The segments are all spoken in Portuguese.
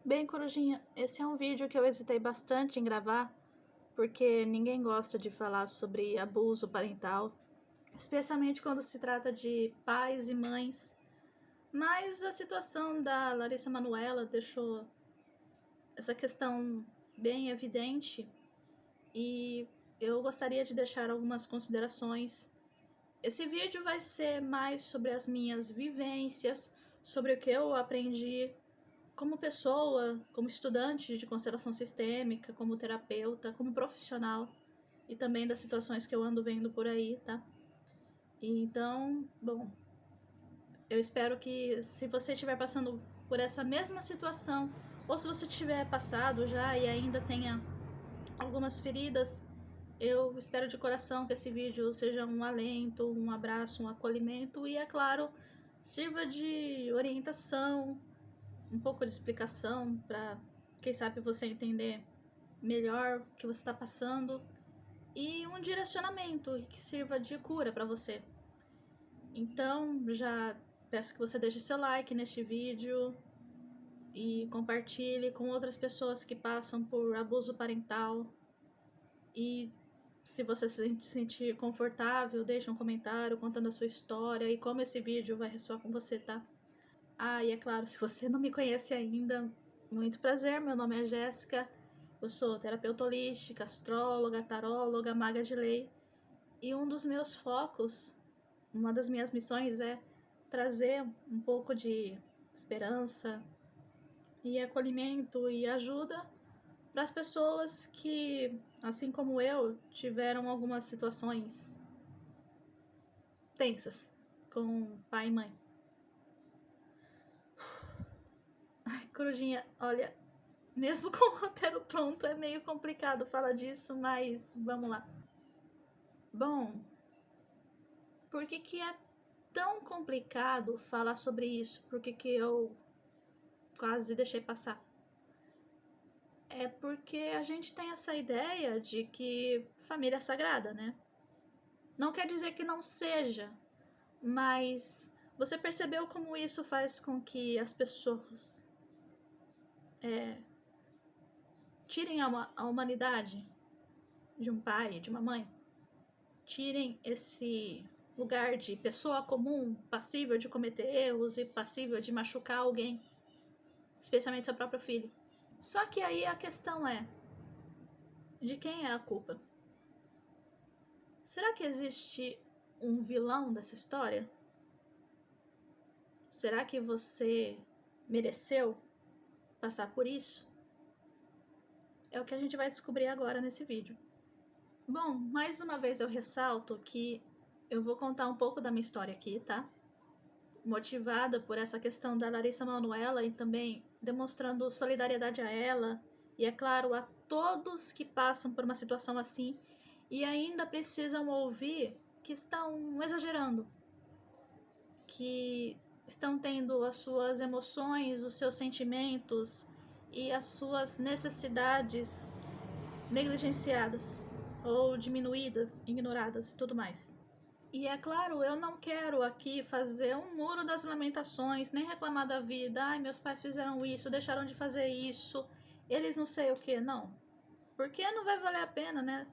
Bem, Corujinha, esse é um vídeo que eu hesitei bastante em gravar, porque ninguém gosta de falar sobre abuso parental, especialmente quando se trata de pais e mães. Mas a situação da Larissa Manoela deixou essa questão bem evidente e eu gostaria de deixar algumas considerações. Esse vídeo vai ser mais sobre as minhas vivências, sobre o que eu aprendi como pessoa, como estudante de constelação sistêmica, como terapeuta, como profissional e também das situações que eu ando vendo por aí, tá? Então, bom, eu espero que se você estiver passando por essa mesma situação, ou se você tiver passado já e ainda tenha algumas feridas, eu espero de coração que esse vídeo seja um alento, um abraço, um acolhimento e, é claro, sirva de orientação, um pouco de explicação para, quem sabe, você entender melhor o que você está passando e um direcionamento que sirva de cura para você. Então, já peço que você deixe seu like neste vídeo e compartilhe com outras pessoas que passam por abuso parental. E se você se sentir confortável, deixe um comentário contando a sua história e como esse vídeo vai ressoar com você, tá? Ah, e é claro, se você não me conhece ainda, muito prazer, meu nome é Jéssica, eu sou terapeuta holística, astróloga, taróloga, maga de lei, e um dos meus focos, uma das minhas missões é trazer um pouco de esperança e acolhimento e ajuda para as pessoas que, assim como eu, tiveram algumas situações tensas com pai e mãe. Ai, Corujinha, olha, mesmo com o roteiro pronto, é meio complicado falar disso, mas vamos lá. Bom, por que é tão complicado falar sobre isso? Por que eu quase deixei passar? É porque a gente tem essa ideia de que família é sagrada, né? Não quer dizer que não seja, mas você percebeu como isso faz com que as pessoas tirem a humanidade de um pai e de uma mãe? Tirem esse lugar de pessoa comum, passível de cometer erros e passível de machucar alguém, especialmente seu próprio filho. Só que aí a questão é: de quem é a culpa? Será que existe um vilão dessa história? Será que você mereceu passar por isso? É o que a gente vai descobrir agora nesse vídeo. Bom, mais uma vez eu ressalto que eu vou contar um pouco da minha história aqui, tá? Motivada por essa questão da Larissa Manoela e também demonstrando solidariedade a ela e, é claro, a todos que passam por uma situação assim e ainda precisam ouvir que estão exagerando, que estão tendo as suas emoções, os seus sentimentos e as suas necessidades negligenciadas ou diminuídas, ignoradas e tudo mais. E é claro, eu não quero aqui fazer um muro das lamentações, nem reclamar da vida. Ai, meus pais fizeram isso, deixaram de fazer isso, eles não sei o que, não. Porque não vai valer a pena, né?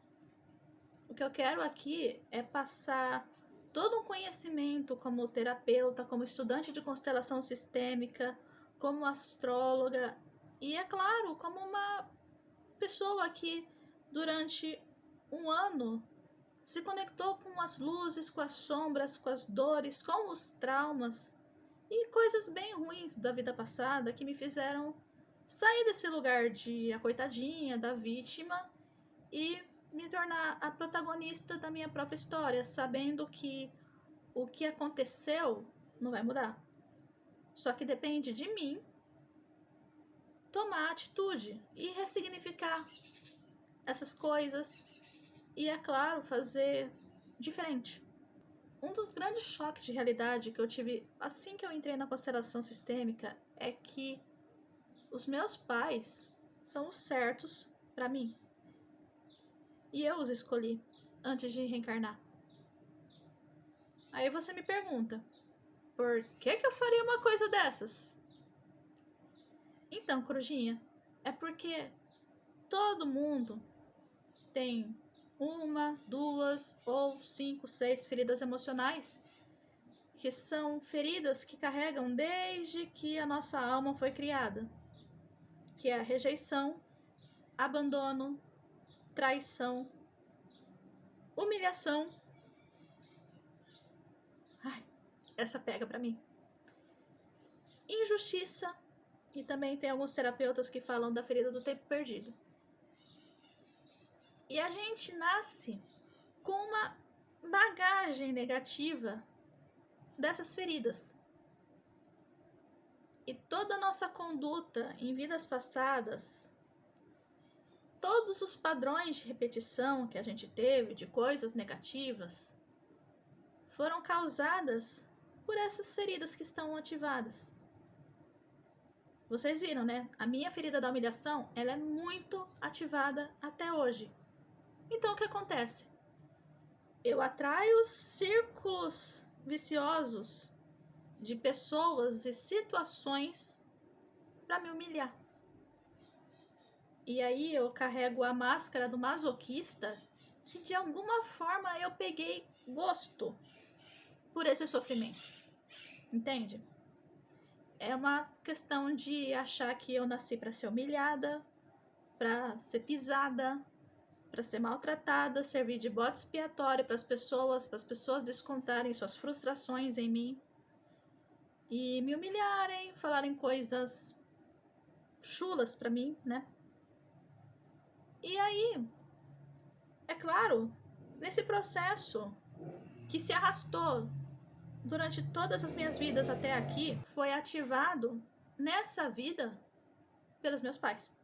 O que eu quero aqui é passar todo um conhecimento como terapeuta, como estudante de constelação sistêmica, como astróloga e, é claro, como uma pessoa que durante um ano se conectou com as luzes, com as sombras, com as dores, com os traumas e coisas bem ruins da vida passada que me fizeram sair desse lugar de a coitadinha, da vítima e me tornar a protagonista da minha própria história, sabendo que o que aconteceu não vai mudar. Só que depende de mim tomar atitude e ressignificar essas coisas e, é claro, fazer diferente. Um dos grandes choques de realidade que eu tive assim que eu entrei na constelação sistêmica é que os meus pais são os certos para mim. E eu os escolhi antes de reencarnar. Aí você me pergunta, por que eu faria uma coisa dessas? Então, Corujinha, é porque todo mundo tem 1, 2 ou 5, 6 feridas emocionais, que são feridas que carregam desde que a nossa alma foi criada, que é a rejeição, abandono, traição, humilhação. Ai, essa pega pra mim. Injustiça, e também tem alguns terapeutas que falam da ferida do tempo perdido. E a gente nasce com uma bagagem negativa dessas feridas. E toda a nossa conduta em vidas passadas, todos os padrões de repetição que a gente teve de coisas negativas, foram causadas por essas feridas que estão ativadas. Vocês viram, né? A minha ferida da humilhação, ela é muito ativada até hoje. Então, o que acontece? Eu atraio círculos viciosos de pessoas e situações para me humilhar. E aí eu carrego a máscara do masoquista, que de alguma forma eu peguei gosto por esse sofrimento. Entende? É uma questão de achar que eu nasci para ser humilhada, para ser pisada, para ser maltratada, servir de bode expiatório para as pessoas descontarem suas frustrações em mim e me humilharem, falarem coisas chulas para mim, né? E aí, é claro, nesse processo que se arrastou durante todas as minhas vidas até aqui, foi ativado nessa vida pelos meus pais.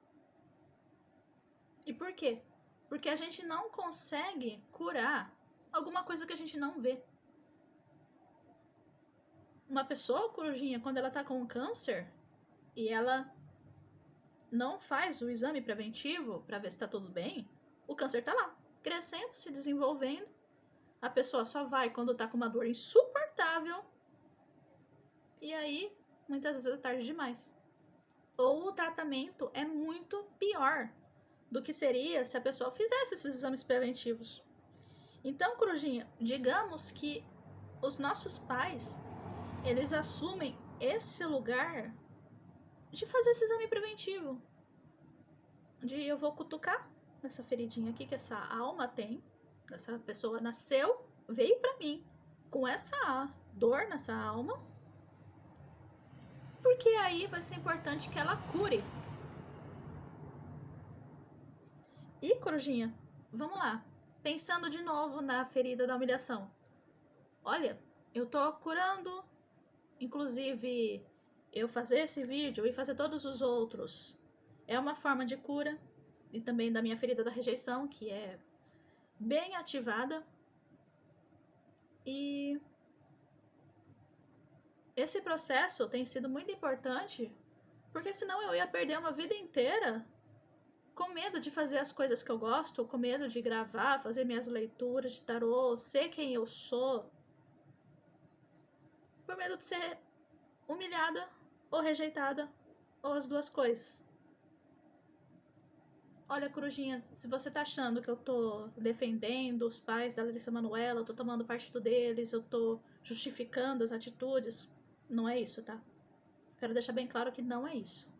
E por quê? Porque a gente não consegue curar alguma coisa que a gente não vê. Uma pessoa, Corujinha, quando ela tá com câncer e ela não faz o exame preventivo para ver se tá tudo bem, o câncer tá lá, crescendo, se desenvolvendo. A pessoa só vai quando tá com uma dor insuportável. E aí, muitas vezes é tarde demais. Ou o tratamento é muito pior do que seria se a pessoa fizesse esses exames preventivos. Então, Corujinha, digamos que os nossos pais, eles assumem esse lugar de fazer esse exame preventivo. De eu vou cutucar nessa feridinha aqui que essa alma tem. Essa pessoa nasceu, veio pra mim com essa dor nessa alma. Porque aí vai ser importante que ela cure. E, Corujinha, vamos lá. Pensando de novo na ferida da humilhação. Olha, eu tô curando. Inclusive, eu fazer esse vídeo e fazer todos os outros é uma forma de cura. E também da minha ferida da rejeição, que é bem ativada. E esse processo tem sido muito importante, porque senão eu ia perder uma vida inteira com medo de fazer as coisas que eu gosto, com medo de gravar, fazer minhas leituras de tarô, ser quem eu sou, por medo de ser humilhada ou rejeitada, ou as duas coisas. Olha, Corujinha, se você tá achando que eu tô defendendo os pais da Larissa Manoela, eu tô tomando partido deles, eu tô justificando as atitudes, não é isso, tá? Quero deixar bem claro que não é isso.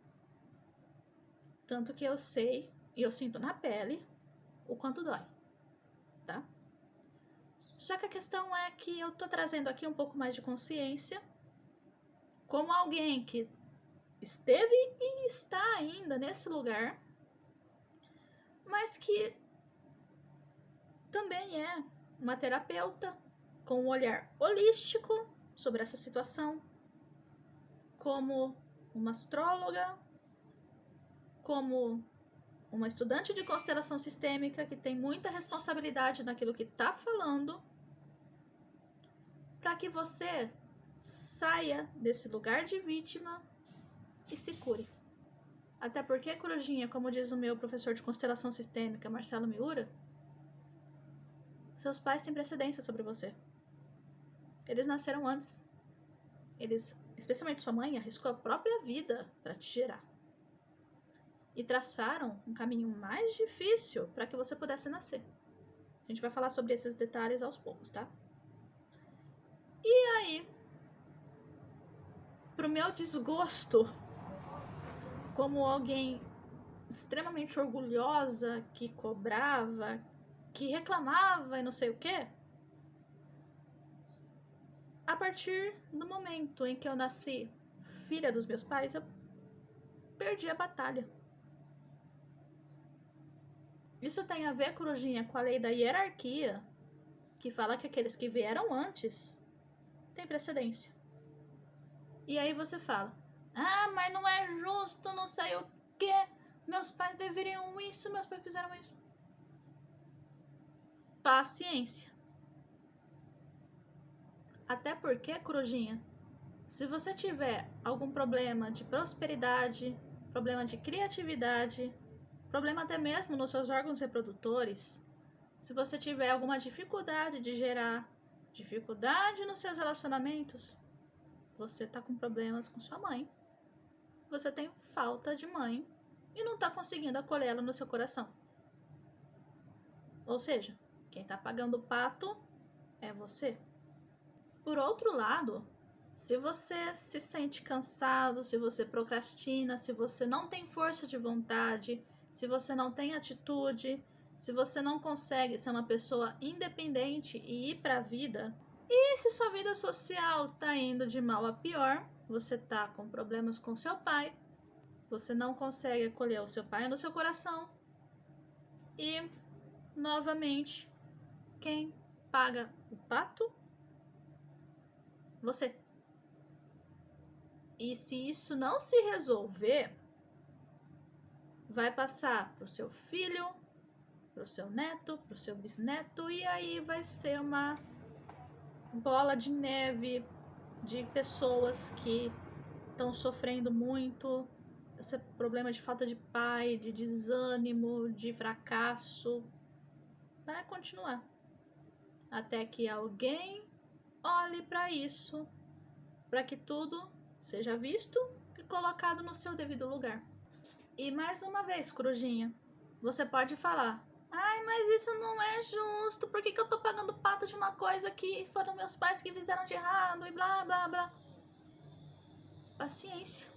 Tanto que eu sei e eu sinto na pele o quanto dói, tá? Só que a questão é que eu tô trazendo aqui um pouco mais de consciência, como alguém que esteve e está ainda nesse lugar, mas que também é uma terapeuta com um olhar holístico sobre essa situação, como uma astróloga, como uma estudante de constelação sistêmica que tem muita responsabilidade naquilo que está falando, para que você saia desse lugar de vítima e se cure. Até porque, Corujinha, como diz o meu professor de constelação sistêmica, Marcelo Miura, seus pais têm precedência sobre você. Eles nasceram antes. Eles, especialmente sua mãe, arriscou a própria vida para te gerar. e traçaram um caminho mais difícil para que você pudesse nascer. A gente vai falar sobre esses detalhes aos poucos, tá? E aí, pro meu desgosto, como alguém extremamente orgulhosa, que cobrava, que reclamava e não sei o quê, a partir do momento em que eu nasci filha dos meus pais, eu perdi a batalha. Isso tem a ver, Corujinha, com a lei da hierarquia, que fala que aqueles que vieram antes têm precedência. E aí você fala, mas não é justo, não sei o quê, meus pais deveriam isso, meus pais fizeram isso. Paciência. Até porque, Corujinha, se você tiver algum problema de prosperidade, problema de criatividade, problema até mesmo nos seus órgãos reprodutores, se você tiver alguma dificuldade de gerar, dificuldade nos seus relacionamentos, você tá com problemas com sua mãe. Você tem falta de mãe e não tá conseguindo acolhê-la no seu coração. Ou seja, quem tá pagando o pato é você. Por outro lado, se você se sente cansado, se você procrastina, se você não tem força de vontade, se você não tem atitude, se você não consegue ser uma pessoa independente e ir para a vida, e se sua vida social tá indo de mal a pior, você tá com problemas com seu pai, você não consegue acolher o seu pai no seu coração, e, novamente, quem paga o pato? Você. E se isso não se resolver, vai passar pro seu filho, pro seu neto, pro seu bisneto, e aí vai ser uma bola de neve de pessoas que estão sofrendo muito, esse problema de falta de pai, de desânimo, de fracasso, vai continuar. Até que alguém olhe para isso, para que tudo seja visto e colocado no seu devido lugar. E mais uma vez, Corujinha, você pode falar, mas isso não é justo, por que eu tô pagando pato de uma coisa que foram meus pais que fizeram de errado e blá, blá, blá. Paciência.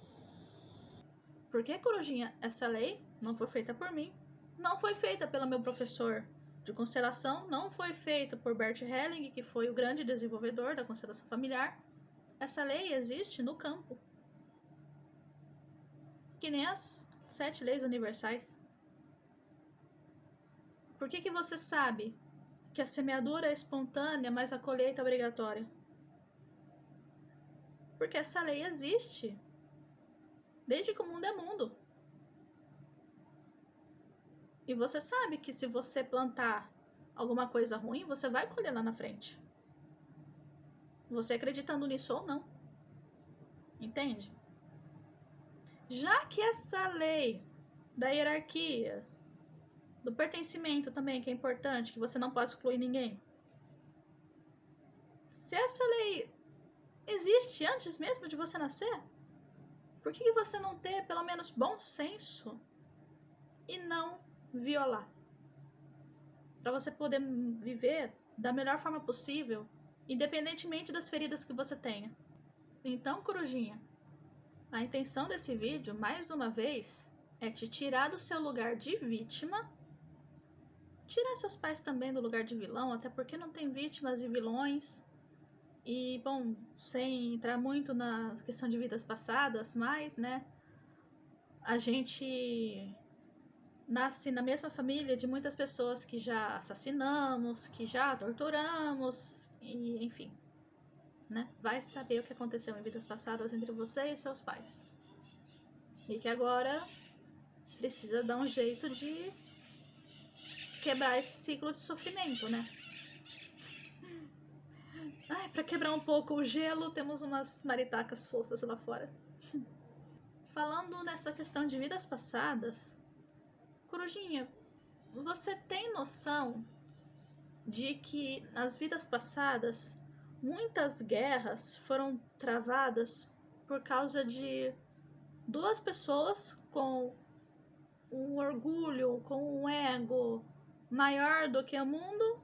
Porque, Corujinha, essa lei não foi feita por mim, não foi feita pelo meu professor de constelação, não foi feita por Bert Helling, que foi o grande desenvolvedor da constelação familiar. Essa lei existe no campo. Que nem as 7 leis universais. Por que você sabe que a semeadura é espontânea, mas a colheita é obrigatória? Porque essa lei existe desde que o mundo é mundo. E você sabe que se você plantar alguma coisa ruim, você vai colher lá na frente. Você acreditando nisso ou não. Entende? Já que essa lei da hierarquia, do pertencimento também, que é importante, que você não pode excluir ninguém. Se essa lei existe antes mesmo de você nascer, por que você não ter pelo menos bom senso e não violar? Para você poder viver da melhor forma possível, independentemente das feridas que você tenha. Então, Corujinha, a intenção desse vídeo, mais uma vez, é te tirar do seu lugar de vítima, tirar seus pais também do lugar de vilão, até porque não tem vítimas e vilões. E, bom, sem entrar muito na questão de vidas passadas, mas, né, a gente nasce na mesma família de muitas pessoas que já assassinamos, que já torturamos, e enfim, né? Vai saber o que aconteceu em vidas passadas entre você e seus pais. E que agora precisa dar um jeito de quebrar esse ciclo de sofrimento, né? Pra quebrar um pouco o gelo, temos umas maritacas fofas lá fora. Falando nessa questão de vidas passadas, Corujinha, você tem noção de que nas vidas passadas muitas guerras foram travadas por causa de duas pessoas com um orgulho, com um ego maior do que o mundo,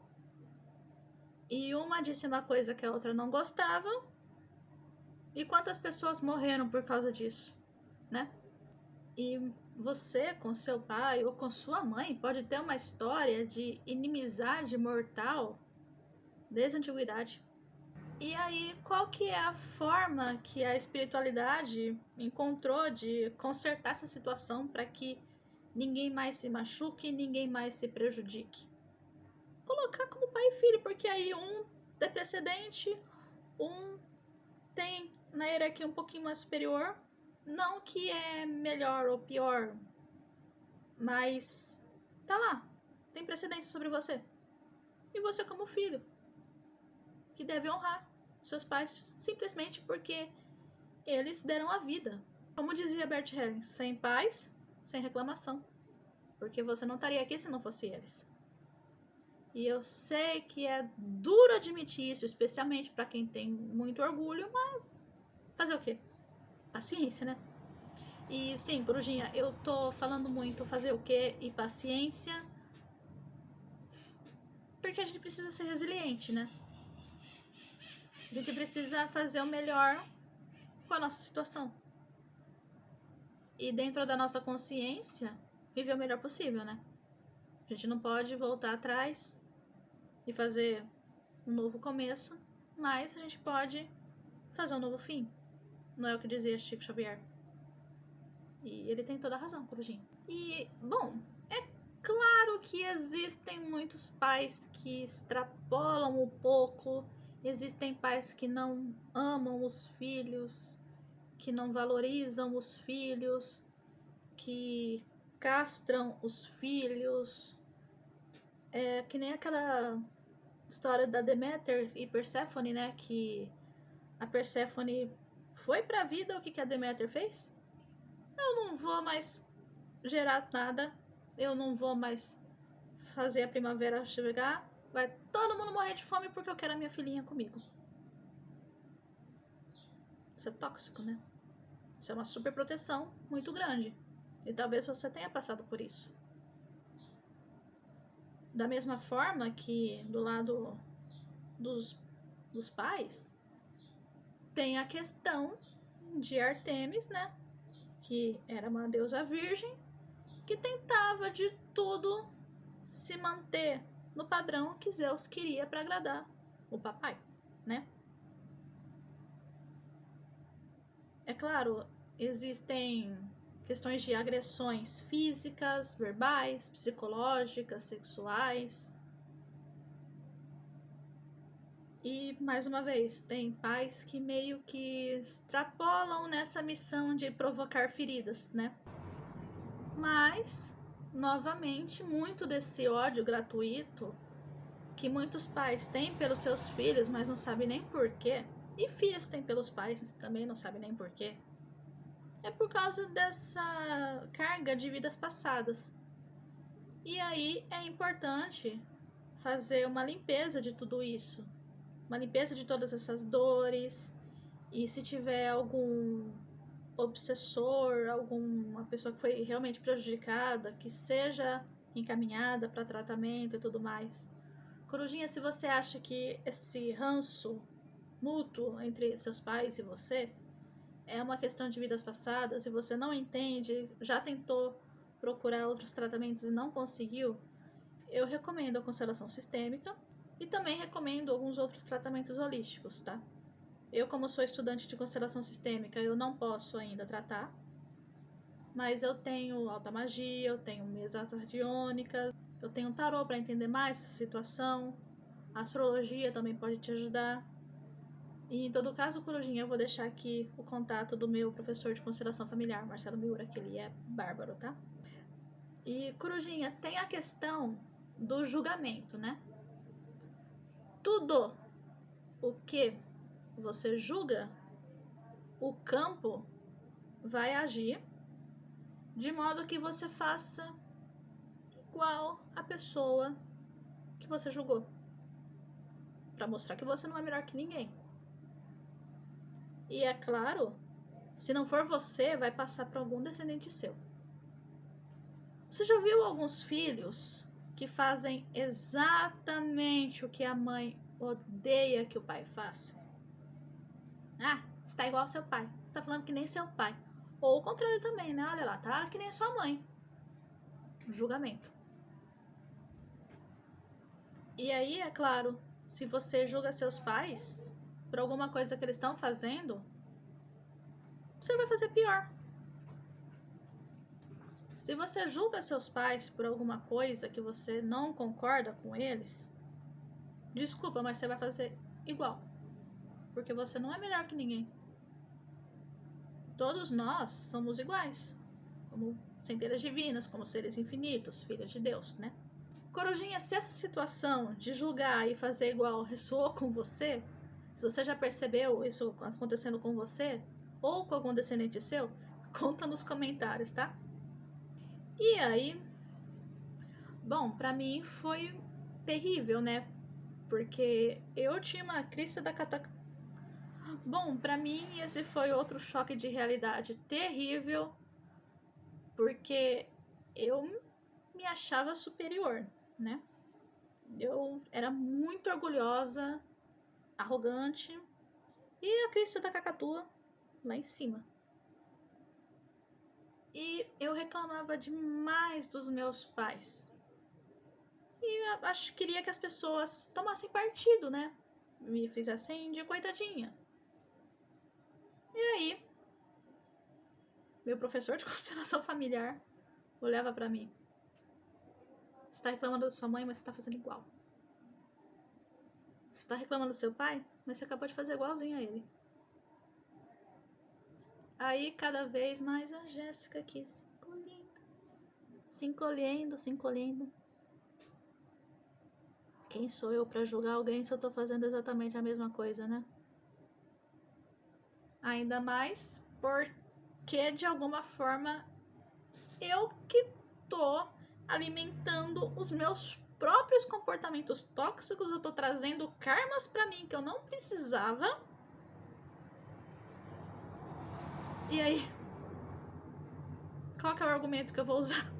e uma disse uma coisa que a outra não gostava, e quantas pessoas morreram por causa disso, né? E você com seu pai ou com sua mãe pode ter uma história de inimizade mortal desde a antiguidade. E aí, qual que é a forma que a espiritualidade encontrou de consertar essa situação para que ninguém mais se machuque, ninguém mais se prejudique? Colocar como pai e filho, porque aí um tem precedente, um tem na hierarquia um pouquinho mais superior, não que é melhor ou pior, mas tá lá, tem precedência sobre você. E você como filho, que deve honrar seus pais simplesmente porque eles deram a vida. Como dizia Bert Helling, sem pais, sem reclamação. Porque você não estaria aqui se não fosse eles. E eu sei que é duro admitir isso, especialmente para quem tem muito orgulho, mas fazer o quê? Paciência, né? E sim, Corujinha, eu tô falando muito fazer o quê e paciência, porque a gente precisa ser resiliente, né? A gente precisa fazer o melhor com a nossa situação. E dentro da nossa consciência, viver o melhor possível, né? A gente não pode voltar atrás e fazer um novo começo, mas a gente pode fazer um novo fim. Não é o que dizia Chico Xavier. E ele tem toda a razão, Corujinha. E, bom, é claro que existem muitos pais que extrapolam um pouco, existem pais que não amam os filhos, que não valorizam os filhos, que castram os filhos. É que nem aquela história da Deméter e Perséfone, né? Que a Perséfone foi pra vida, o que a Deméter fez? Eu não vou mais gerar nada, eu não vou mais fazer a primavera chegar, vai todo mundo morrer de fome porque eu quero a minha filhinha comigo. Isso é tóxico, né? Isso é uma super proteção muito grande. E talvez você tenha passado por isso. Da mesma forma que do lado dos pais, tem a questão de Artemis, né? Que era uma deusa virgem que tentava de tudo se manter no padrão que Zeus queria para agradar o papai, né? É claro, existem questões de agressões físicas, verbais, psicológicas, sexuais. E, mais uma vez, tem pais que meio que extrapolam nessa missão de provocar feridas, né? Mas, novamente, muito desse ódio gratuito que muitos pais têm pelos seus filhos, mas não sabem nem porquê, e filhos têm pelos pais, também não sabem nem porquê, é por causa dessa carga de vidas passadas. E aí é importante fazer uma limpeza de tudo isso, uma limpeza de todas essas dores, e se tiver algum obsessor, alguma pessoa que foi realmente prejudicada, que seja encaminhada para tratamento e tudo mais. Corujinha, se você acha que esse ranço mútuo entre seus pais e você é uma questão de vidas passadas e você não entende, já tentou procurar outros tratamentos e não conseguiu, eu recomendo a constelação sistêmica e também recomendo alguns outros tratamentos holísticos, tá? Eu, como sou estudante de constelação sistêmica, eu não posso ainda tratar, mas eu tenho alta magia, eu tenho mesas ardiônicas, eu tenho tarô para entender mais essa situação, a astrologia também pode te ajudar. E em todo caso, Corujinha, eu vou deixar aqui o contato do meu professor de constelação familiar, Marcelo Miura, que ele é bárbaro, tá? E, Corujinha, tem a questão do julgamento, né? Tudo o que você julga, o campo vai agir de modo que você faça igual a pessoa que você julgou, para mostrar que você não é melhor que ninguém. E é claro, se não for você, vai passar para algum descendente seu. Você já viu alguns filhos que fazem exatamente o que a mãe odeia que o pai faça? Ah, você tá igual ao seu pai. Você tá falando que nem seu pai. Ou o contrário também, né? Olha lá, tá que nem sua mãe. Julgamento. E aí, é claro, se você julga seus pais por alguma coisa que eles estão fazendo, você vai fazer pior. Se você julga seus pais por alguma coisa que você não concorda com eles, desculpa, mas você vai fazer igual. Porque você não é melhor que ninguém. Todos nós somos iguais, como centelhas divinas, como seres infinitos, filhos de Deus, né? Corujinha, se essa situação de julgar e fazer igual ressoou com você, se você já percebeu isso acontecendo com você, ou com algum descendente seu, conta nos comentários, tá? E aí, bom, pra mim foi terrível, né? Porque eu tinha uma crise da catacata. Bom, pra mim esse foi outro choque de realidade terrível, porque eu me achava superior, né? Eu era muito orgulhosa, arrogante, e a crise da cacatua lá em cima. E eu reclamava demais dos meus pais. E eu acho que queria que as pessoas tomassem partido, né? Me fizessem de coitadinha. E aí, meu professor de constelação familiar olhava pra mim. Você tá reclamando da sua mãe, mas você tá fazendo igual. Você tá reclamando do seu pai, mas você acabou de fazer igualzinho a ele. Aí, cada vez mais, a Jéssica aqui se encolhendo. Se encolhendo, se encolhendo. Quem sou eu pra julgar alguém se eu tô fazendo exatamente a mesma coisa, né? Ainda mais porque, de alguma forma, eu que tô alimentando os meus próprios comportamentos tóxicos, eu tô trazendo karmas pra mim que eu não precisava. E aí, qual que é o argumento que eu vou usar?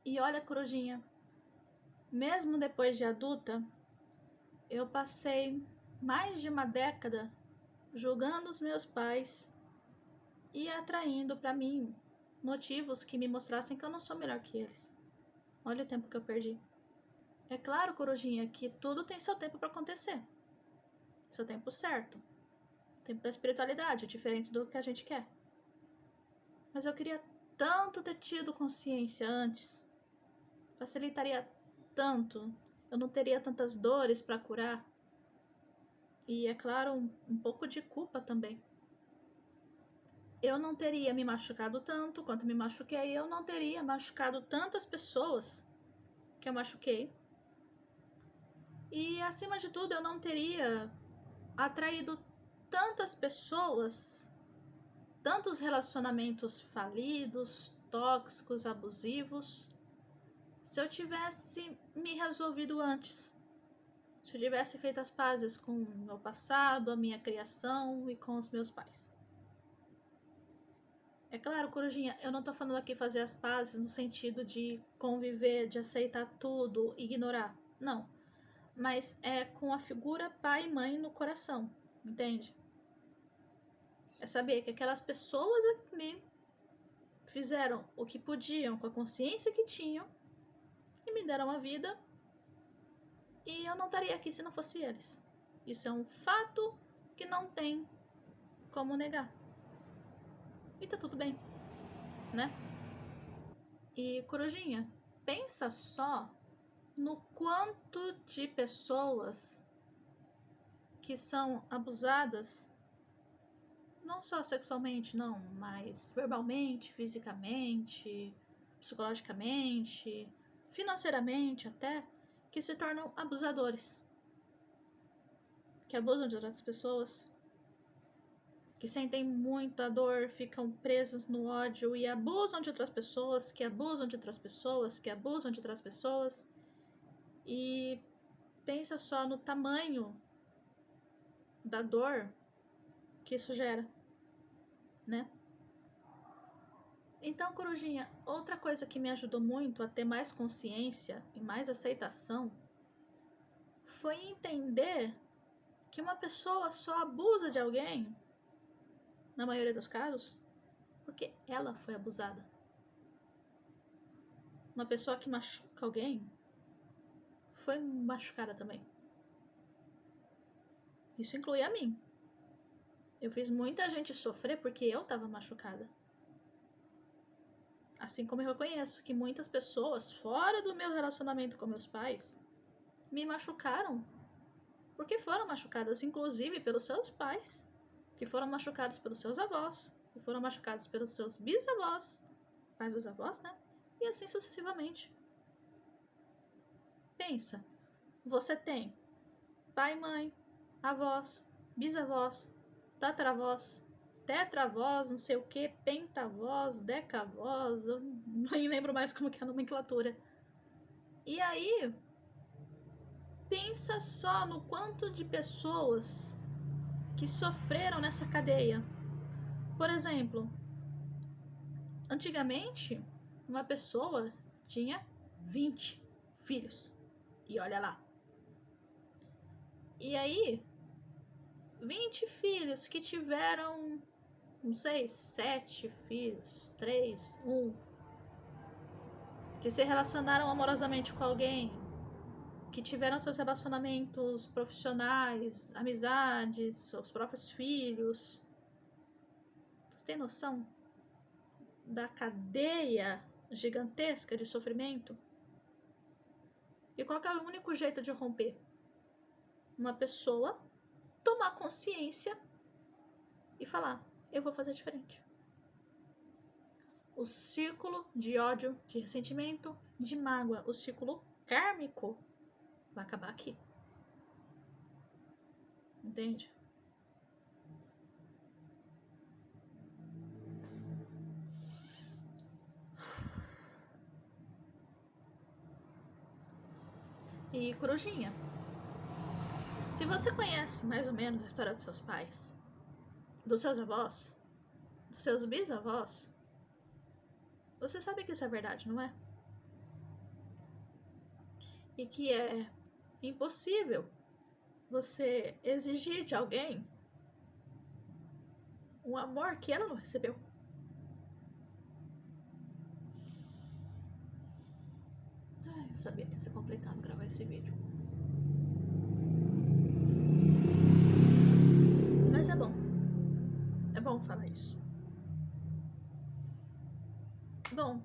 E olha, Corujinha, mesmo depois de adulta, eu passei mais de uma década julgando os meus pais e atraindo pra mim motivos que me mostrassem que eu não sou melhor que eles. Olha o tempo que eu perdi. É claro, Corujinha, que tudo tem seu tempo pra acontecer. Seu tempo certo. O tempo da espiritualidade, diferente do que a gente quer. Mas eu queria tanto ter tido consciência antes. Facilitaria tanto. Eu não teria tantas dores pra curar. E, é claro, um pouco de culpa também. Eu não teria me machucado tanto quanto me machuquei. Eu não teria machucado tantas pessoas que eu machuquei. E, acima de tudo, eu não teria atraído tantas pessoas, tantos relacionamentos falidos, tóxicos, abusivos, se eu tivesse me resolvido antes. Se eu tivesse feito as pazes com o meu passado, a minha criação e com os meus pais. É claro, Corujinha, eu não tô falando aqui fazer as pazes no sentido de conviver, de aceitar tudo, ignorar. Não. Mas é com a figura pai e mãe no coração, entende? É saber que aquelas pessoas ali fizeram o que podiam com a consciência que tinham e me deram a vida, e eu não estaria aqui se não fosse eles. Isso é um fato que não tem como negar. E tá tudo bem, né? E, Corujinha, pensa só no quanto de pessoas que são abusadas, não só sexualmente, não, mas verbalmente, fisicamente, psicologicamente, financeiramente até, que se tornam abusadores, que abusam de outras pessoas, que sentem muita dor, ficam presas no ódio e abusam de outras pessoas, que abusam de outras pessoas, que abusam de outras pessoas. E pensa só no tamanho da dor que isso gera, né? Então, Corujinha, outra coisa que me ajudou muito a ter mais consciência e mais aceitação foi entender que uma pessoa só abusa de alguém, na maioria dos casos, porque ela foi abusada. Uma pessoa que machuca alguém foi machucada também. Isso inclui a mim. Eu fiz muita gente sofrer porque eu estava machucada. Assim como eu reconheço que muitas pessoas fora do meu relacionamento com meus pais me machucaram porque foram machucadas, inclusive pelos seus pais, que foram machucados pelos seus avós, que foram machucados pelos seus bisavós, pais dos avós, né? E assim sucessivamente. Pensa, você tem pai, mãe, avós, bisavós, tataravós, tetravós, não sei o que, pentavós, decavós, eu nem lembro mais como que é a nomenclatura. E aí, pensa só no quanto de pessoas que sofreram nessa cadeia. Por exemplo, antigamente, uma pessoa tinha 20 filhos. E olha lá. E aí, 20 filhos que tiveram, não sei, 7 filhos, 3, 1, que se relacionaram amorosamente com alguém, que tiveram seus relacionamentos profissionais, amizades, seus próprios filhos. Você tem noção da cadeia gigantesca de sofrimento? E qual que é o único jeito de romper? Uma pessoa tomar consciência e falar, eu vou fazer diferente. O círculo de ódio, de ressentimento, de mágoa, o círculo kármico vai acabar aqui. Entende? E Corujinha, se você conhece mais ou menos a história dos seus pais, dos seus avós, dos seus bisavós, você sabe que isso é verdade, não é? E que é impossível você exigir de alguém um amor que ela não recebeu. Ai, eu sabia que ia ser complicado gravar esse vídeo. Mas é bom. É bom falar isso. Bom,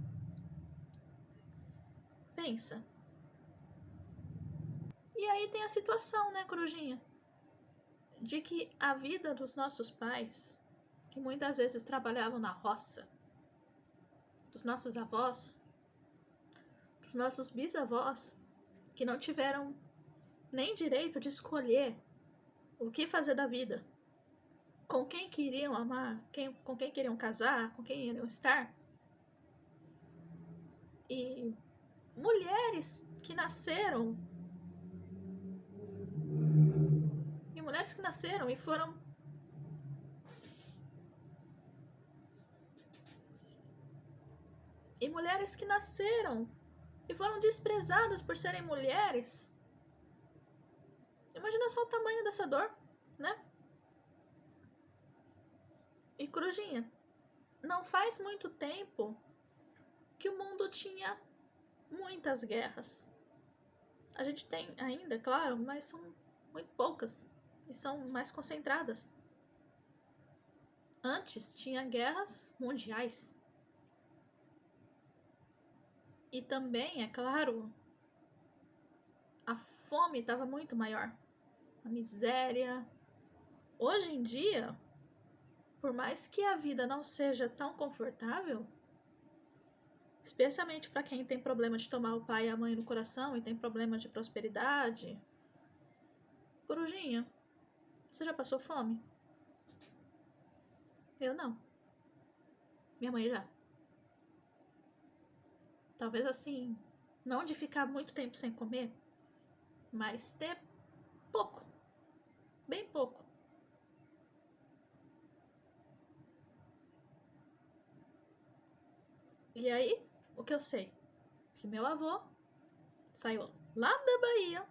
pensa. E aí tem a situação, né, Corujinha? De que a vida dos nossos pais, que muitas vezes trabalhavam na roça, dos nossos avós, dos nossos bisavós, que não tiveram nem direito de escolher o que fazer da vida, com quem queriam amar, com quem queriam casar, com quem iriam estar. E mulheres que nasceram e foram mulheres que nasceram e foram desprezadas por serem mulheres. Imagina só o tamanho dessa dor, né? E Corujinha, não faz muito tempo que o mundo tinha muitas guerras. A gente tem ainda, claro, mas são muito poucas e são mais concentradas. Antes tinha guerras mundiais. E também, é claro, a fome estava muito maior. A miséria. Hoje em dia, por mais que a vida não seja tão confortável, especialmente para quem tem problema de tomar o pai e a mãe no coração e tem problema de prosperidade. Corujinha, você já passou fome? Eu não. Minha mãe já. Talvez assim, não de ficar muito tempo sem comer, mas ter pouco. Bem pouco. E aí, o que eu sei? Que meu avô saiu lá da Bahia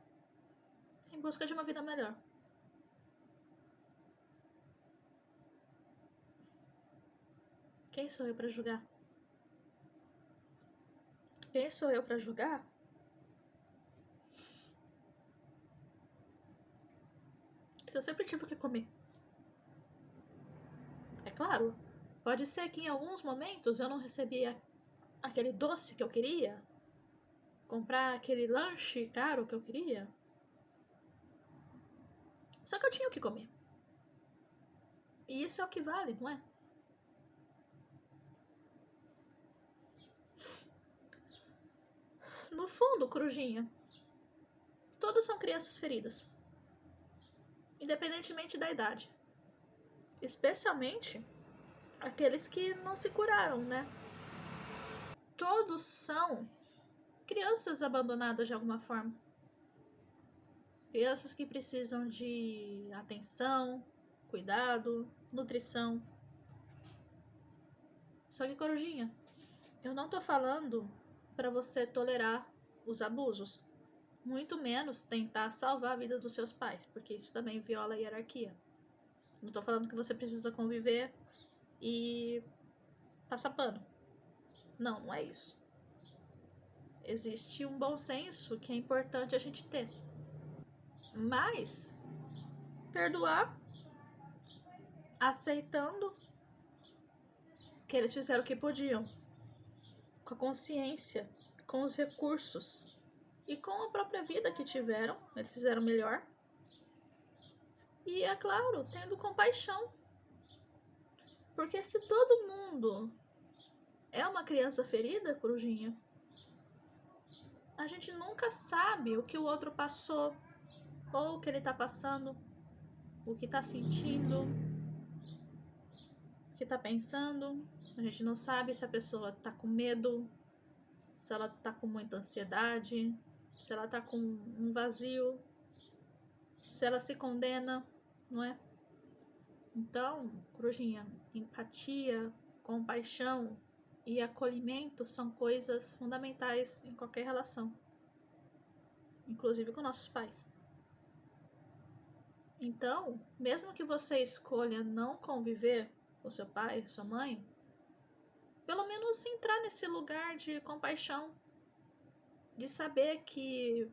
em busca de uma vida melhor. Quem sou eu para julgar? Quem sou eu para julgar? Se eu sempre tive o que comer. É claro, pode ser que em alguns momentos eu não recebia aquele doce que eu queria, comprar aquele lanche caro que eu queria. Só que eu tinha o que comer. E isso é o que vale, não é? No fundo, Corujinha, todos são crianças feridas, independentemente da idade. Especialmente aqueles que não se curaram, né? Todos são crianças abandonadas de alguma forma. Crianças que precisam de atenção, cuidado, nutrição. Só que, Corujinha, eu não tô falando para você tolerar os abusos. Muito menos tentar salvar a vida dos seus pais, porque isso também viola a hierarquia. Não tô falando que você precisa conviver e passar pano. Não, não é isso. Existe um bom senso que é importante a gente ter. Mas perdoar aceitando que eles fizeram o que podiam, com a consciência, com os recursos e com a própria vida que tiveram, eles fizeram melhor. E é claro, tendo compaixão. Porque se todo mundo é uma criança ferida, Corujinha, a gente nunca sabe o que o outro passou, ou o que ele tá passando, o que tá sentindo, o que tá pensando. A gente não sabe se a pessoa tá com medo, se ela tá com muita ansiedade, se ela tá com um vazio, se ela se condena, não é? Então, Corujinha, empatia, compaixão e acolhimento são coisas fundamentais em qualquer relação, inclusive com nossos pais. Então, mesmo que você escolha não conviver com seu pai, sua mãe, pelo menos entrar nesse lugar de compaixão, de saber que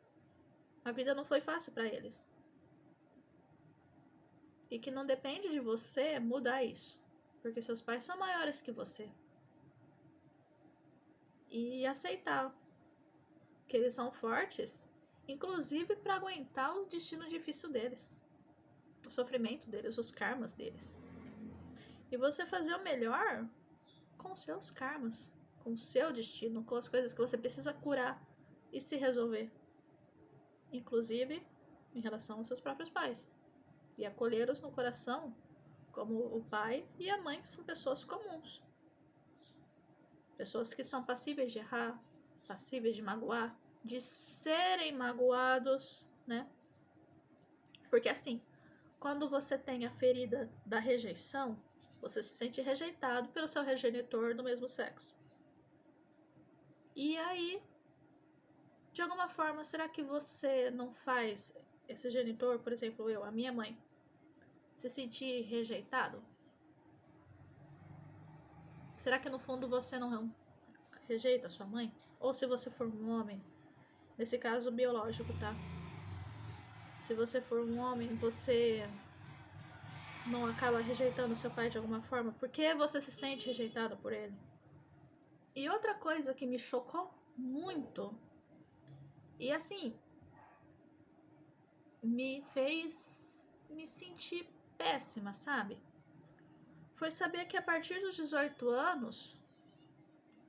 a vida não foi fácil para eles e que não depende de você mudar isso, porque seus pais são maiores que você. E aceitar que eles são fortes, inclusive para aguentar o destino difícil deles, o sofrimento deles, os karmas deles. E você fazer o melhor com seus karmas, com o seu destino, com as coisas que você precisa curar e se resolver, inclusive em relação aos seus próprios pais, e acolhê-los no coração como o pai e a mãe, que são pessoas comuns, pessoas que são passíveis de errar, passíveis de magoar, de serem magoados, né? Porque assim, quando você tem a ferida da rejeição, você se sente rejeitado pelo seu progenitor do mesmo sexo. E aí, de alguma forma, será que você não faz esse genitor, por exemplo, eu, a minha mãe, se sentir rejeitado? Será que no fundo você não rejeita a sua mãe? Ou se você for um homem, nesse caso biológico, tá? Se você for um homem, você não acaba rejeitando seu pai de alguma forma? Por que você se sente rejeitado por ele? E outra coisa que me chocou muito, e assim, me fez me sentir péssima, sabe? Foi saber que a partir dos 18 anos,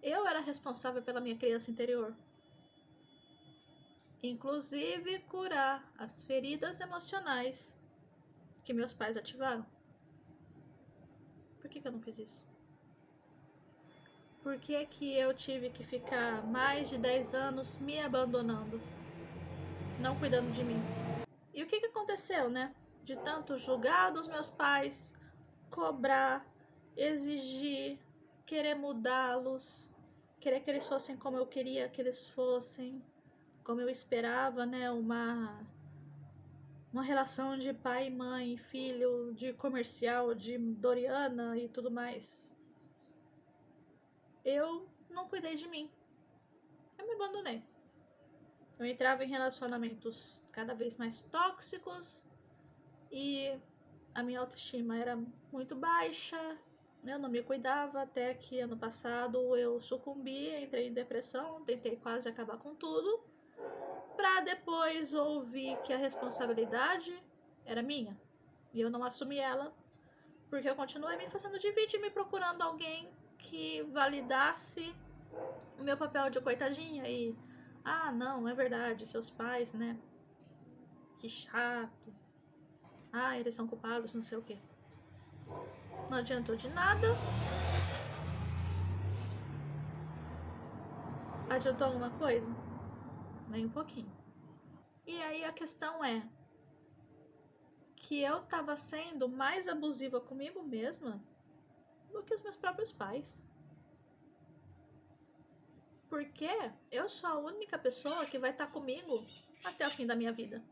eu era responsável pela minha criança interior. Inclusive curar as feridas emocionais que meus pais ativaram. Por que eu não fiz isso? Por que eu tive que ficar mais de 10 anos me abandonando, não cuidando de mim? E o que aconteceu, né? De tanto julgar dos meus pais, cobrar, exigir, querer mudá-los, querer que eles fossem como eu queria que eles fossem, como eu esperava, né? Uma relação de pai, mãe, filho, de comercial, de Doriana e tudo mais. Eu não cuidei de mim. Eu me abandonei. Eu entrava em relacionamentos cada vez mais tóxicos e a minha autoestima era muito baixa. Eu não me cuidava até que ano passado eu sucumbi, entrei em depressão, tentei quase acabar com tudo, para depois ouvir que a responsabilidade era minha e eu não assumi ela, porque eu continuei me fazendo de vítima e procurando alguém que validasse o meu papel de coitadinha e não, é verdade, seus pais, né? Que chato. Eles são culpados, não sei o quê. Não adiantou de nada. Adiantou alguma coisa? Nem um pouquinho. E aí a questão é que eu tava sendo mais abusiva comigo mesma do que os meus próprios pais. Porque eu sou a única pessoa que vai estar comigo até o fim da minha vida.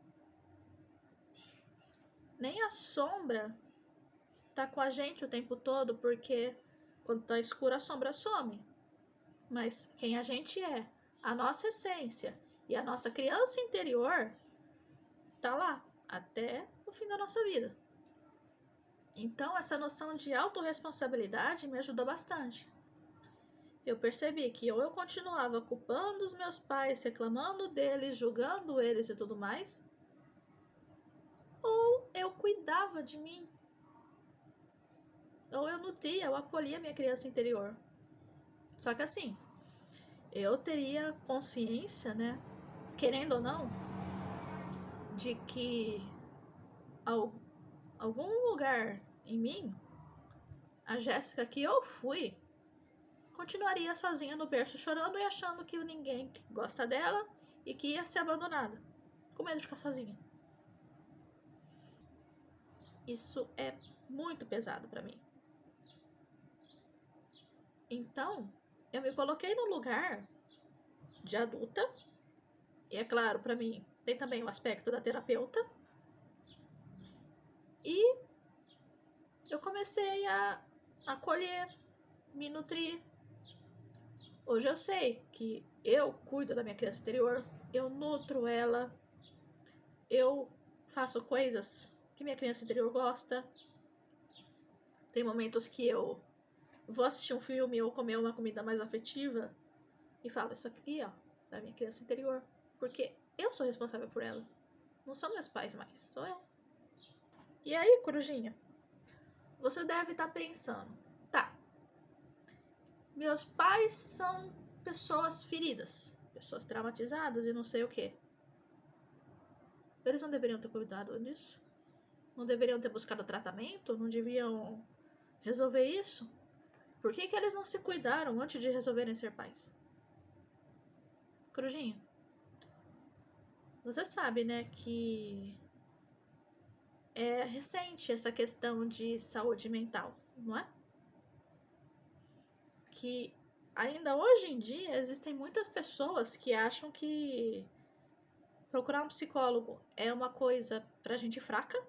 Nem a sombra tá com a gente o tempo todo, porque quando tá escuro a sombra some. Mas quem a gente é, a nossa essência e a nossa criança interior tá lá até o fim da nossa vida. Então essa noção de autorresponsabilidade me ajudou bastante. Eu percebi que ou eu continuava culpando os meus pais, reclamando deles, julgando eles e tudo mais, ou eu cuidava de mim, ou eu nutria, eu acolhia minha criança interior. Só que assim, eu teria consciência, né, querendo ou não, de que algum lugar em mim, a Jéssica que eu fui, continuaria sozinha no berço chorando e achando que ninguém gosta dela e que ia ser abandonada, com medo de ficar sozinha. Isso é muito pesado pra mim. Então, eu me coloquei no lugar de adulta, e é claro, pra mim, tem também o aspecto da terapeuta, e eu comecei a acolher, me nutrir. Hoje eu sei que eu cuido da minha criança interior, eu nutro ela, eu faço coisas que minha criança interior gosta. Tem momentos que eu vou assistir um filme ou comer uma comida mais afetiva e falo, isso aqui, ó, da minha criança interior. Porque eu sou responsável por ela. Não são meus pais mais, sou eu. E aí, corujinha, você deve estar pensando, tá, meus pais são pessoas feridas, pessoas traumatizadas e não sei o que. Eles não deveriam ter cuidado disso? Não deveriam ter buscado tratamento? Não deviam resolver isso? Por que eles não se cuidaram antes de resolverem ser pais? Corujinha, você sabe, né, que é recente essa questão de saúde mental, não é? Que ainda hoje em dia existem muitas pessoas que acham que procurar um psicólogo é uma coisa pra gente fraca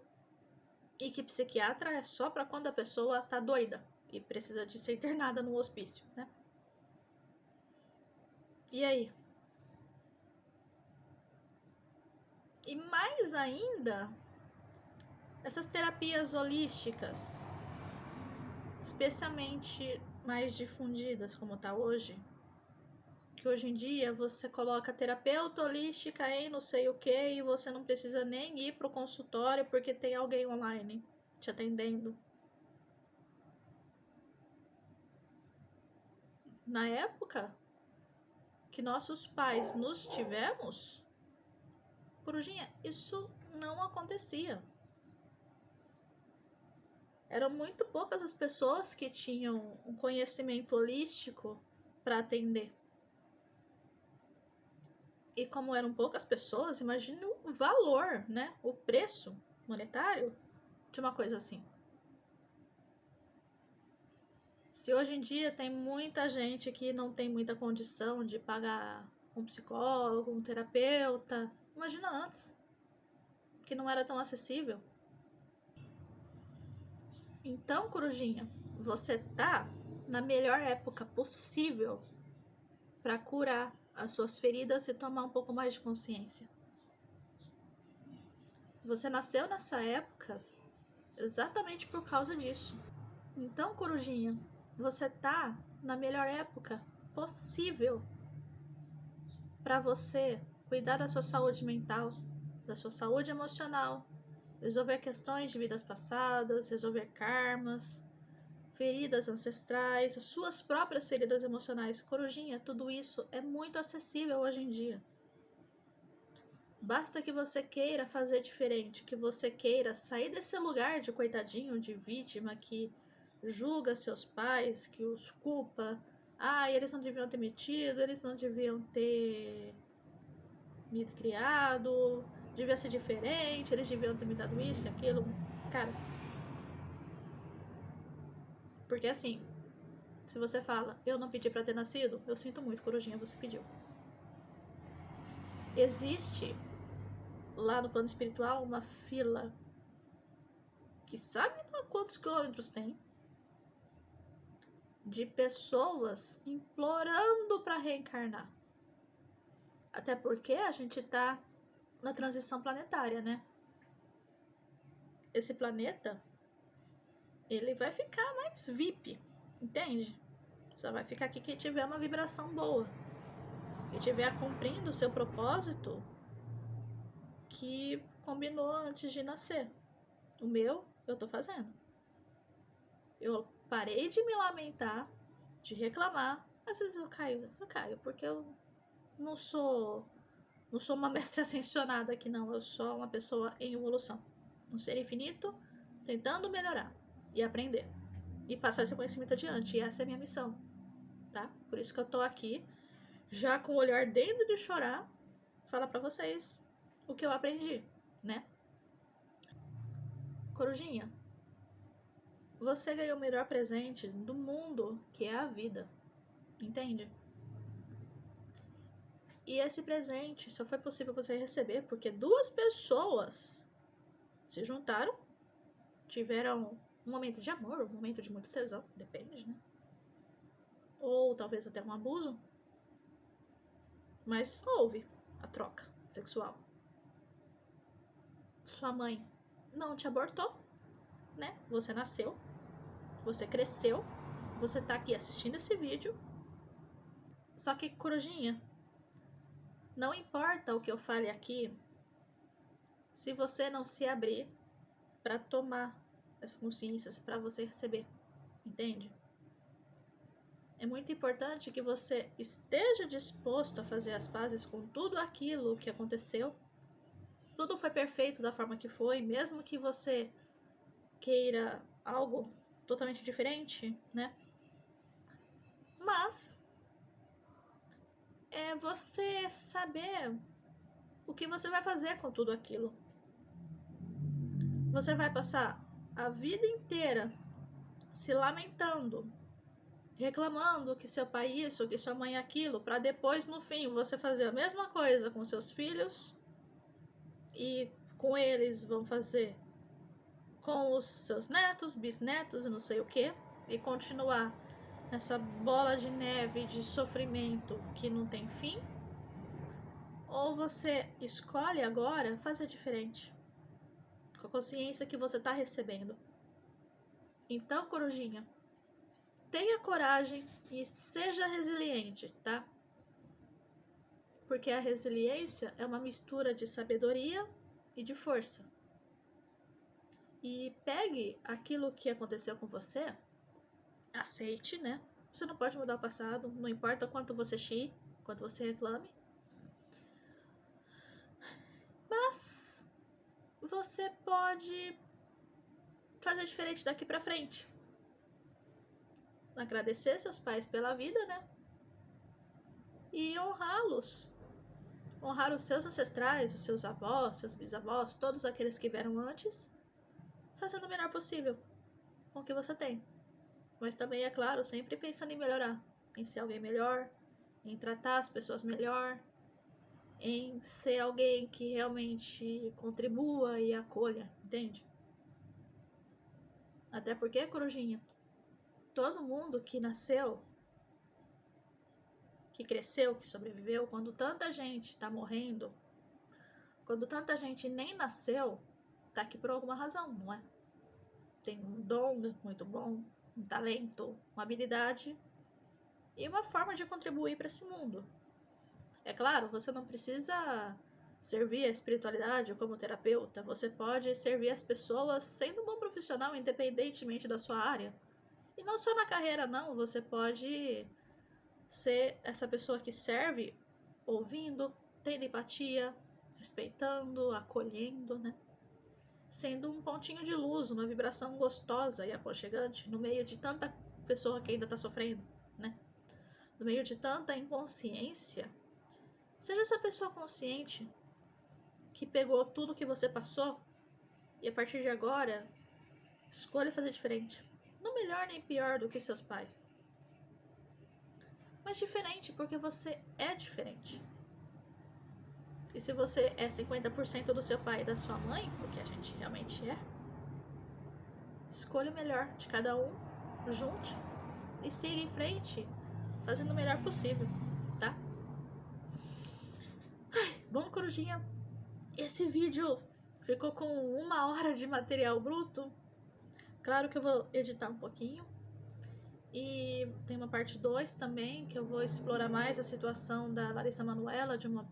e que psiquiatra é só pra quando a pessoa tá doida e precisa de ser internada no hospício, né? E aí? E mais ainda, essas terapias holísticas, especialmente mais difundidas como tá hoje, que hoje em dia você coloca terapeuta holística em não sei o que e você não precisa nem ir pro consultório porque tem alguém online te atendendo. Na época que nossos pais nos tivemos, corujinha, isso não acontecia. Eram muito poucas as pessoas que tinham um conhecimento holístico para atender. E como eram poucas pessoas, imagine o valor, né? O preço monetário de uma coisa assim. Se hoje em dia tem muita gente que não tem muita condição de pagar um psicólogo, um terapeuta, imagina antes, que não era tão acessível. Então, Corujinha, você tá na melhor época possível para curar as suas feridas e tomar um pouco mais de consciência. Você nasceu nessa época exatamente por causa disso. Então, Corujinha, você tá na melhor época possível para você cuidar da sua saúde mental, da sua saúde emocional, resolver questões de vidas passadas, resolver karmas, feridas ancestrais, suas próprias feridas emocionais. Corujinha, tudo isso é muito acessível hoje em dia. Basta que você queira fazer diferente, que você queira sair desse lugar de coitadinho, de vítima que julga seus pais, que os culpa. Ah, eles não deviam ter metido, eles não deviam ter me criado, devia ser diferente, eles deviam ter me dado isso e aquilo. Cara, porque assim, se você fala, eu não pedi pra ter nascido, eu sinto muito, Corujinha, você pediu. Existe lá no plano espiritual uma fila que sabe quantos quilômetros tem de pessoas implorando para reencarnar. Até porque a gente tá na transição planetária, né? Esse planeta, ele vai ficar mais VIP, entende? Só vai ficar aqui quem tiver uma vibração boa, que estiver cumprindo o seu propósito que combinou antes de nascer. O meu, eu tô fazendo. Eu parei de me lamentar, de reclamar. Às vezes eu caio, porque eu não sou uma mestra ascensionada aqui, não. Eu sou uma pessoa em evolução. Um ser infinito, tentando melhorar e aprender. E passar esse conhecimento adiante. E essa é a minha missão, tá? Por isso que eu tô aqui, já com o olhar ardendo de chorar, falar pra vocês o que eu aprendi, né? Corujinha, você ganhou o melhor presente do mundo, que é a vida. Entende? E esse presente só foi possível você receber porque duas pessoas se juntaram, tiveram um momento de amor, um momento de muito tesão, depende, né? Ou talvez até um abuso. Mas houve a troca sexual. Sua mãe não te abortou, né? Você nasceu, você cresceu, você tá aqui assistindo esse vídeo. Só que, Corujinha, não importa o que eu fale aqui, se você não se abrir para tomar essa consciência, para você receber, entende? É muito importante que você esteja disposto a fazer as pazes com tudo aquilo que aconteceu. Tudo foi perfeito da forma que foi, mesmo que você queira algo totalmente diferente, né? Mas é você saber o que você vai fazer com tudo aquilo. Você vai passar a vida inteira se lamentando, reclamando que seu pai isso, que sua mãe aquilo, para depois no fim você fazer a mesma coisa com seus filhos e com eles vão fazer com os seus netos, bisnetos e não sei o que, e continuar nessa bola de neve de sofrimento que não tem fim. Ou você escolhe agora fazer diferente, com a consciência que você está recebendo. Então, Corujinha, tenha coragem e seja resiliente, tá? Porque a resiliência é uma mistura de sabedoria e de força. E pegue aquilo que aconteceu com você, aceite, né? Você não pode mudar o passado, não importa quanto você xie, quanto você reclame. Mas você pode fazer diferente daqui pra frente. Agradecer seus pais pela vida, né? E honrá-los. Honrar os seus ancestrais, os seus avós, seus bisavós, todos aqueles que vieram antes, fazendo o melhor possível com o que você tem. Mas também, é claro, sempre pensando em melhorar, em ser alguém melhor, em tratar as pessoas melhor, em ser alguém que realmente contribua e acolha, entende? Até porque, Corujinha, todo mundo que nasceu, que cresceu, que sobreviveu, quando tanta gente tá morrendo, quando tanta gente nem nasceu, tá aqui por alguma razão, não é? Tem um dom muito bom, um talento, uma habilidade e uma forma de contribuir para esse mundo. É claro, você não precisa servir a espiritualidade como terapeuta, você pode servir as pessoas sendo um bom profissional, independentemente da sua área. E não só na carreira, não, você pode ser essa pessoa que serve ouvindo, tendo empatia, respeitando, acolhendo, né? Sendo um pontinho de luz, uma vibração gostosa e aconchegante no meio de tanta pessoa que ainda está sofrendo, né? No meio de tanta inconsciência. Seja essa pessoa consciente que pegou tudo que você passou e a partir de agora escolha fazer diferente. Não melhor nem pior do que seus pais, mas diferente porque você é diferente. E se você é 50% do seu pai e da sua mãe, porque a gente realmente é, escolha o melhor de cada um, junte e siga em frente, fazendo o melhor possível, tá? Bom, Corujinha, esse vídeo ficou com 1 hora de material bruto. Claro que eu vou editar um pouquinho. E tem uma parte 2 também, que eu vou explorar mais a situação da Larissa Manoela de um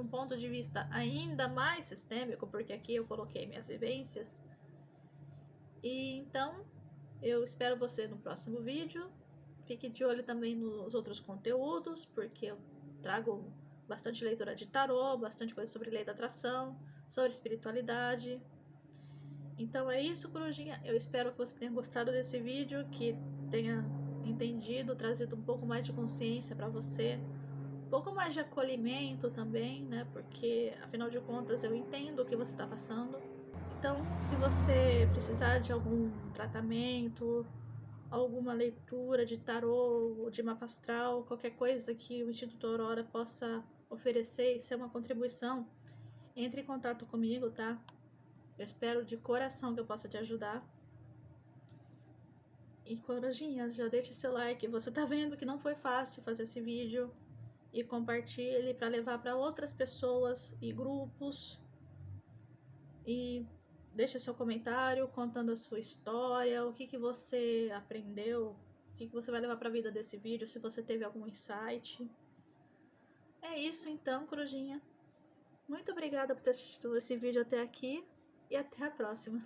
ponto de vista ainda mais sistêmico, porque aqui eu coloquei minhas vivências. E então, eu espero você no próximo vídeo. Fique de olho também nos outros conteúdos, porque eu trago bastante leitura de tarô, bastante coisa sobre lei da atração, sobre espiritualidade. Então é isso, Corujinha. Eu espero que você tenha gostado desse vídeo, que tenha entendido, trazido um pouco mais de consciência para você, um pouco mais de acolhimento também, né? Porque afinal de contas eu entendo o que você está passando. Então, se você precisar de algum tratamento, alguma leitura de tarô, de mapa astral, qualquer coisa que o Instituto Aurora possa oferecer e ser uma contribuição, entre em contato comigo, tá? Eu espero de coração que eu possa te ajudar. E Corujinha, já deixe seu like. Você tá vendo que não foi fácil fazer esse vídeo. E compartilhe para levar para outras pessoas e grupos. E deixe seu comentário contando a sua história, o que você aprendeu, o que você vai levar para a vida desse vídeo, se você teve algum insight. É isso então, Corujinha. Muito obrigada por ter assistido esse vídeo até aqui e até a próxima.